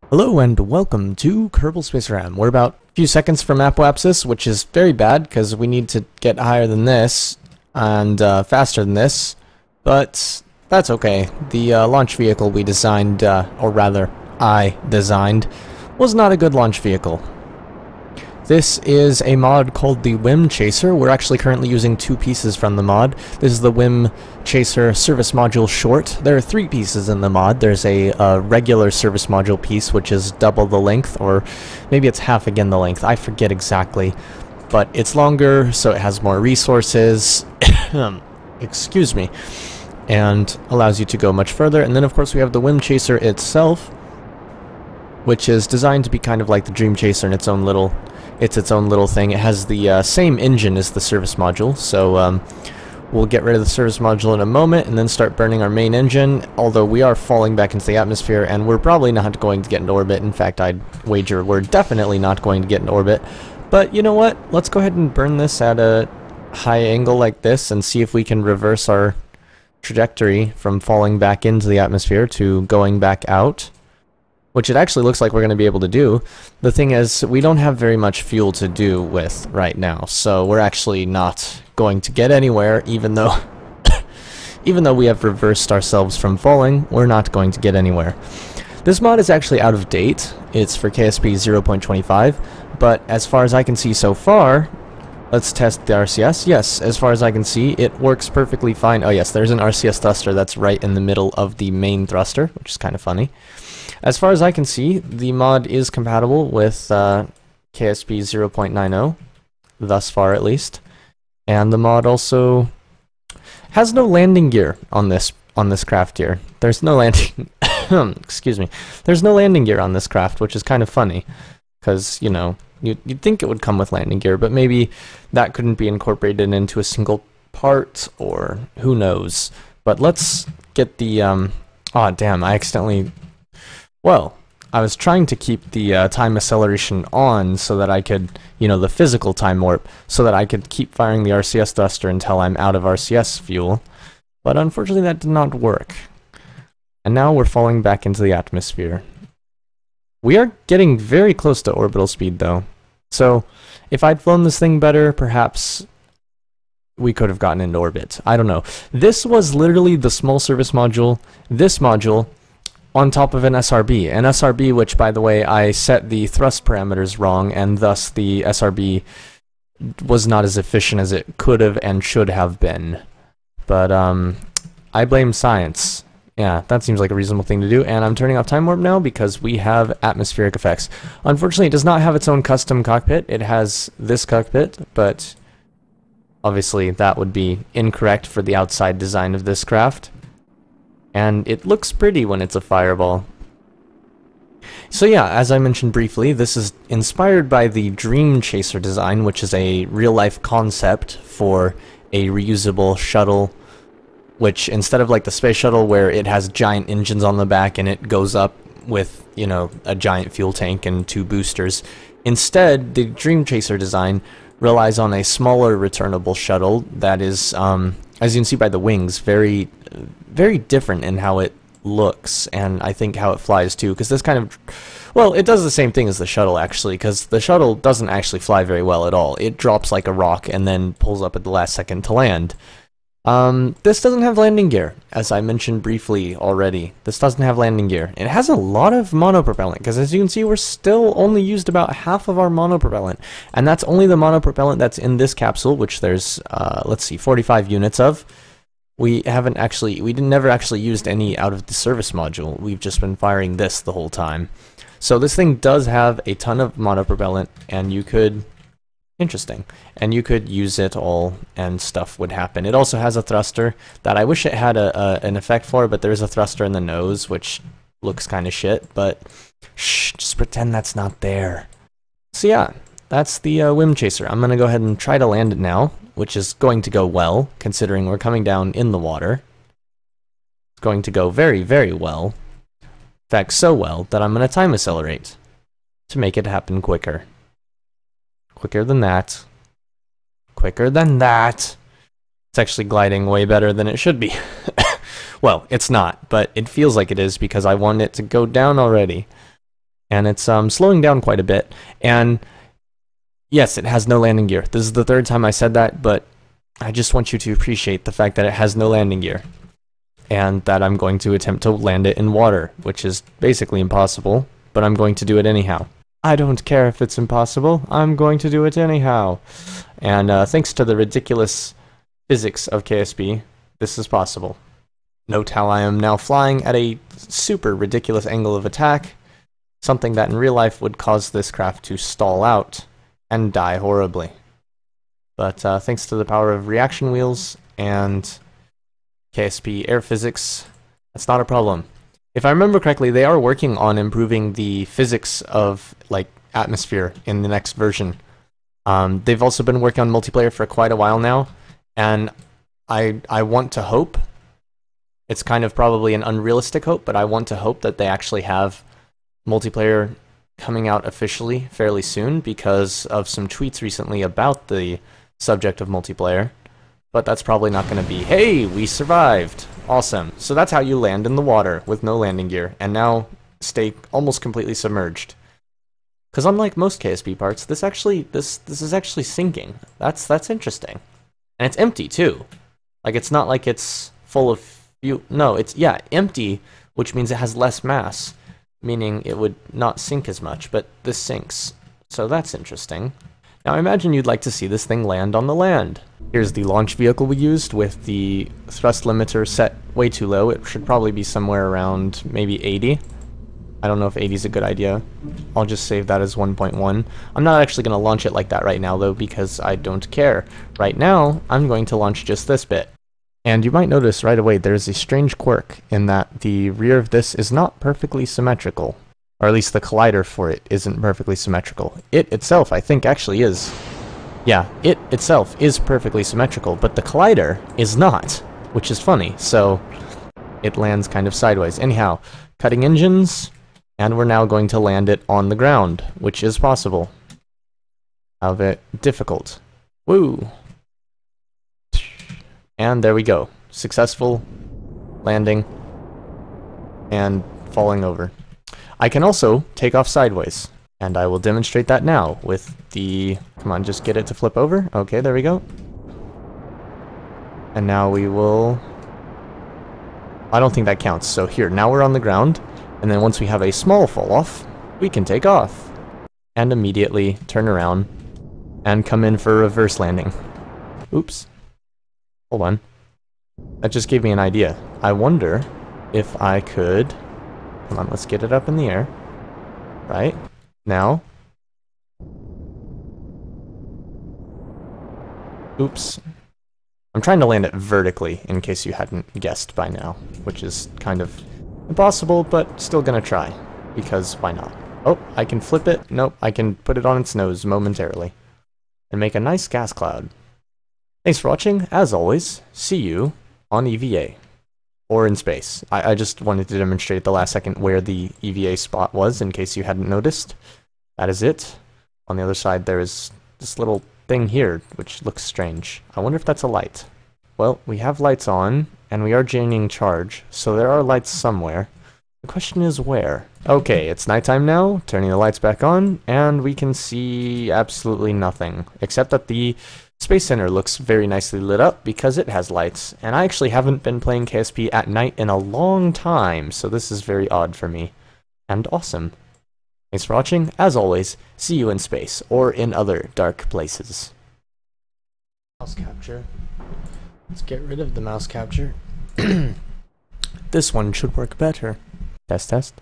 Hello and welcome to Kerbal Space Ram. We're about a few seconds from apoapsis, which is very bad because we need to get higher than this and faster than this, but that's okay. The launch vehicle we designed, or rather I designed, was not a good launch vehicle. This is a mod called the Whim Chaser. We're actually currently using two pieces from the mod. This is the Whim Chaser Service Module Short. There are three pieces in the mod. There's a regular service module piece, which is double the length, or maybe it's half again the length. I forget exactly. But it's longer, so it has more resources. Excuse me. And allows you to go much further. And then, of course, we have the Whim Chaser itself, which is designed to be kind of like the Dream Chaser in its own little... It's its own little thing. It has the same engine as the service module, so we'll get rid of the service module in a moment and then start burning our main engine, although we are falling back into the atmosphere and we're probably not going to get into orbit. In fact, I'd wager we're definitely not going to get into orbit. But you know what? Let's go ahead and burn this at a high angle like this and see if we can reverse our trajectory from falling back into the atmosphere to going back out. Which it actually looks like we're going to be able to do. The thing is, we don't have very much fuel to do with right now, so we're actually not going to get anywhere, even though even though we have reversed ourselves from falling, we're not going to get anywhere. This mod is actually out of date. It's for KSP 0.25, but as far as I can see so far, let's test the RCS. Yes, as far as I can see, it works perfectly fine. Oh yes, there's an RCS thruster that's right in the middle of the main thruster, which is kind of funny. As far as I can see, the mod is compatible with KSP 0.90, thus far at least. And the mod also has no landing gear on this craft here. There's no landing excuse me. There's no landing gear on this craft, which is kind of funny, because, you know, you'd think it would come with landing gear, but maybe that couldn't be incorporated into a single part, or who knows. But let's get the oh damn, I accidentally... Well, I was trying to keep the time acceleration on so that I could, you know, the physical time warp, so that I could keep firing the RCS thruster until I'm out of RCS fuel, but unfortunately that did not work. And now we're falling back into the atmosphere. We are getting very close to orbital speed though, so if I'd flown this thing better, perhaps we could have gotten into orbit. I don't know. This was literally the small service module, this module, on top of an SRB, which, by the way, I set the thrust parameters wrong, and thus the SRB was not as efficient as it could have and should have been. But, I blame science. Yeah, that seems like a reasonable thing to do, and I'm turning off time warp now because we have atmospheric effects. Unfortunately, it does not have its own custom cockpit. It has this cockpit, but obviously that would be incorrect for the outside design of this craft. And it looks pretty when it's a fireball. So yeah, as I mentioned briefly, this is inspired by the Dream Chaser design, which is a real-life concept for a reusable shuttle, which instead of like the space shuttle where it has giant engines on the back and it goes up with, you know, a giant fuel tank and two boosters, instead the Dream Chaser design relies on a smaller returnable shuttle that is, as you can see by the wings, very different in how it looks, and I think how it flies too, because this kind of, well, it does the same thing as the shuttle actually, because the shuttle doesn't actually fly very well at all. It drops like a rock and then pulls up at the last second to land. This doesn't have landing gear, as I mentioned briefly already. This doesn't have landing gear. It has a lot of monopropellant, because as you can see, we're still only used about half of our monopropellant, and that's only the monopropellant that's in this capsule, which there's, let's see, 45 units of. We never actually used any out of the service module. We've just been firing this the whole time. So this thing does have a ton of monopropellant, and you could... Interesting. And you could use it all, and stuff would happen. It also has a thruster that I wish it had an effect for, but there's a thruster in the nose, which looks kind of shit, but shh, just pretend that's not there. So yeah, that's the Whim Chaser. I'm going to go ahead and try to land it now, which is going to go well, considering we're coming down in the water. It's going to go very, very well. In fact, so well that I'm going to time accelerate to make it happen quicker. Quicker than that. Quicker than that. It's actually gliding way better than it should be. Well, it's not, but it feels like it is because I want it to go down already. and it's slowing down quite a bit. And yes, it has no landing gear. This is the third time I said that, but I just want you to appreciate the fact that it has no landing gear, and that I'm going to attempt to land it in water, which is basically impossible, but I'm going to do it anyhow. I don't care if it's impossible, I'm going to do it anyhow. And thanks to the ridiculous physics of KSP, this is possible. Note how I am now flying at a super ridiculous angle of attack, something that in real life would cause this craft to stall out and die horribly. But thanks to the power of reaction wheels and KSP air physics, that's not a problem. If I remember correctly, they are working on improving the physics of like atmosphere in the next version. They've also been working on multiplayer for quite a while now, and I want to hope, it's kind of probably an unrealistic hope, but I want to hope that they actually have multiplayer coming out officially fairly soon because of some tweets recently about the subject of multiplayer. But that's probably not going to be, hey, we survived. Awesome. So that's how you land in the water with no landing gear, and now stay almost completely submerged. Because unlike most KSP parts, this is actually sinking. That's interesting. And it's empty too. Like, it's not like it's full of fuel. No, it's, yeah, empty, which means it has less mass, meaning it would not sink as much, but this sinks. So that's interesting. Now I imagine you'd like to see this thing land on the land. Here's the launch vehicle we used with the thrust limiter set way too low. It should probably be somewhere around maybe 80. I don't know if 80 is a good idea. I'll just save that as 1.1. I'm not actually going to launch it like that right now though, because I don't care. Right now, I'm going to launch just this bit. And you might notice right away there's a strange quirk in that the rear of this is not perfectly symmetrical. Or at least the collider for it isn't perfectly symmetrical. It itself, I think, actually is. Yeah, it itself is perfectly symmetrical, but the collider is not, which is funny, so it lands kind of sideways. Anyhow, cutting engines, and we're now going to land it on the ground, which is possible. Albeit difficult. Woo! And there we go. Successful landing and falling over. I can also take off sideways, and I will demonstrate that now with the... Come on, just get it to flip over. Okay, there we go. And now we will... I don't think that counts. So here, now we're on the ground, and then once we have a small fall off, we can take off. And immediately turn around and come in for a reverse landing. Oops. Hold on. That just gave me an idea. I wonder if I could... Come on, let's get it up in the air. Right? Now. Oops. I'm trying to land it vertically, in case you hadn't guessed by now, which is kind of impossible, but still gonna try, because why not? Oh, I can flip it. Nope, I can put it on its nose momentarily, and make a nice gas cloud. Thanks for watching. As always, see you on EVA. Or in space. I just wanted to demonstrate at the last second where the EVA spot was, in case you hadn't noticed. That is it. On the other side, there is this little thing here, which looks strange. I wonder if that's a light. Well, we have lights on, and we are gaining charge, so there are lights somewhere. The question is where? Okay, it's nighttime now, turning the lights back on, and we can see absolutely nothing, except that the Space Center looks very nicely lit up because it has lights, and I actually haven't been playing KSP at night in a long time, so this is very odd for me, and awesome. Thanks for watching. As always, see you in space, or in other dark places. Mouse capture. Let's get rid of the mouse capture. This one should work better. Test, test.